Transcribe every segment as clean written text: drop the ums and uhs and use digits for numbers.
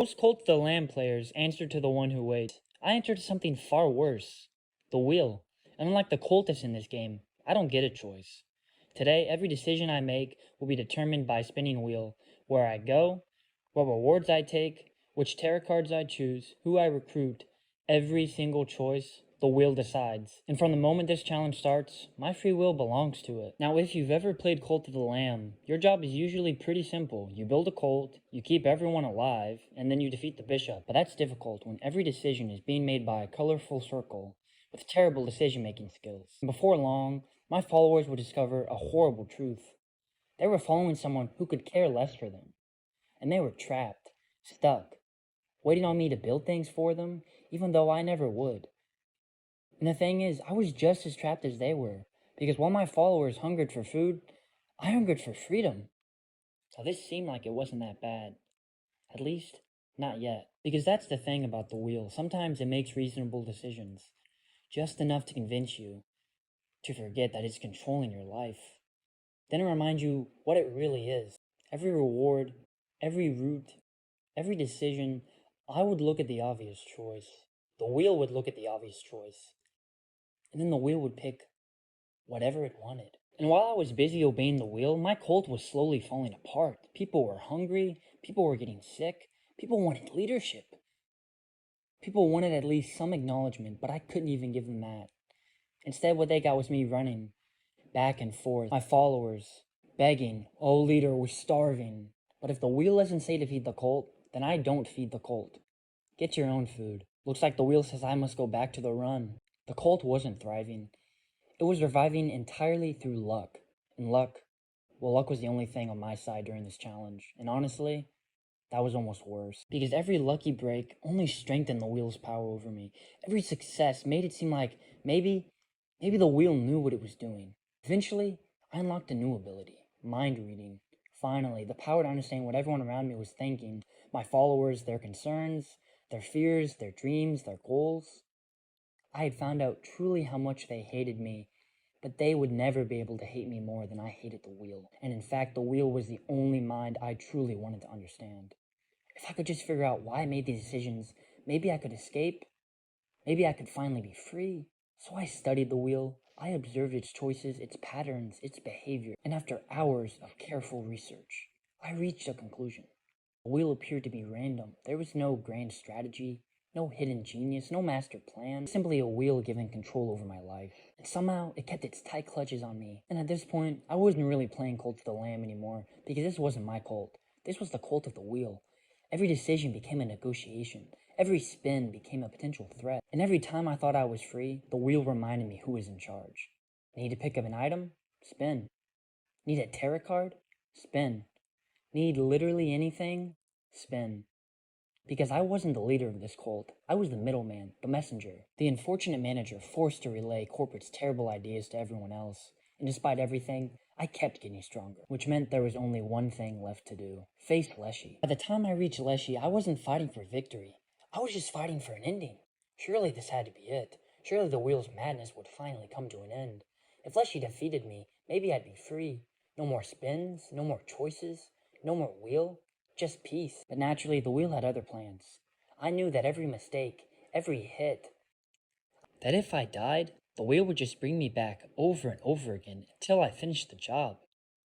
Most Cult of the Lamb players answer to the one who waits. I answer to something far worse. The wheel. And unlike the cultists in this game, I don't get a choice. Today, every decision I make will be determined by spinning wheel. Where I go, what rewards I take, which tarot cards I choose, who I recruit. Every single choice, the wheel decides. And from the moment this challenge starts, my free will belongs to it. Now, if you've ever played Cult of the Lamb, your job is usually pretty simple. You build a cult, you keep everyone alive, and then you defeat the bishop. But that's difficult when every decision is being made by a colorful circle with terrible decision-making skills. And before long, my followers would discover a horrible truth. They were following someone who could care less for them. And they were trapped, stuck, waiting on me to build things for them, even though I never would. And the thing is, I was just as trapped as they were, because while my followers hungered for food, I hungered for freedom. Now this seemed like it wasn't that bad. At least, not yet. Because that's the thing about the wheel. Sometimes it makes reasonable decisions. Just enough to convince you to forget that it's controlling your life. Then it reminds you what it really is. Every reward, every route, every decision, I would look at the obvious choice. The wheel would look at the obvious choice. And then the wheel would pick whatever it wanted. And while I was busy obeying the wheel, my cult was slowly falling apart. People were hungry, people were getting sick, people wanted leadership. People wanted at least some acknowledgement, but I couldn't even give them that. Instead, what they got was me running back and forth, my followers begging, "Oh leader, we're starving." But if the wheel doesn't say to feed the cult, then I don't feed the cult. Get your own food. Looks like the wheel says I must go back to the run. The cult wasn't thriving. It was reviving entirely through luck. And luck was the only thing on my side during this challenge. And honestly, that was almost worse. Because every lucky break only strengthened the wheel's power over me. Every success made it seem like maybe the wheel knew what it was doing. Eventually, I unlocked a new ability, mind reading. Finally, the power to understand what everyone around me was thinking. My followers, their concerns, their fears, their dreams, their goals. I had found out truly how much they hated me, but they would never be able to hate me more than I hated the wheel. And in fact, the wheel was the only mind I truly wanted to understand. If I could just figure out why I made these decisions, maybe I could escape. Maybe I could finally be free. So I studied the wheel. I observed its choices, its patterns, its behavior. And after hours of careful research, I reached a conclusion. The wheel appeared to be random. There was no grand strategy, no hidden genius, no master plan. Simply a wheel giving control over my life. And somehow, it kept its tight clutches on me. And at this point, I wasn't really playing Cult of the Lamb anymore, because this wasn't my cult. This was the cult of the wheel. Every decision became a negotiation. Every spin became a potential threat. And every time I thought I was free, the wheel reminded me who was in charge. Need to pick up an item? Spin. Need a tarot card? Spin. Need literally anything? Spin. Because I wasn't the leader of this cult, I was the middleman, the messenger, the unfortunate manager forced to relay corporate's terrible ideas to everyone else. And despite everything, I kept getting stronger, which meant there was only one thing left to do. Face Leshy. By the time I reached Leshy, I wasn't fighting for victory. I was just fighting for an ending. Surely this had to be it. Surely the wheel's madness would finally come to an end. If Leshy defeated me, maybe I'd be free. No more spins, no more choices, no more wheel. Just peace. But naturally, the wheel had other plans. I knew that every mistake, every hit, that if I died, the wheel would just bring me back over and over again until I finished the job.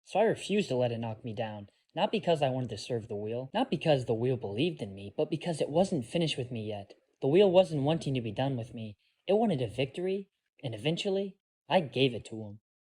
So I refused to let it knock me down, not because I wanted to serve the wheel, not because the wheel believed in me, but because it wasn't finished with me yet. The wheel wasn't wanting to be done with me. It wanted a victory, and eventually, I gave it to him.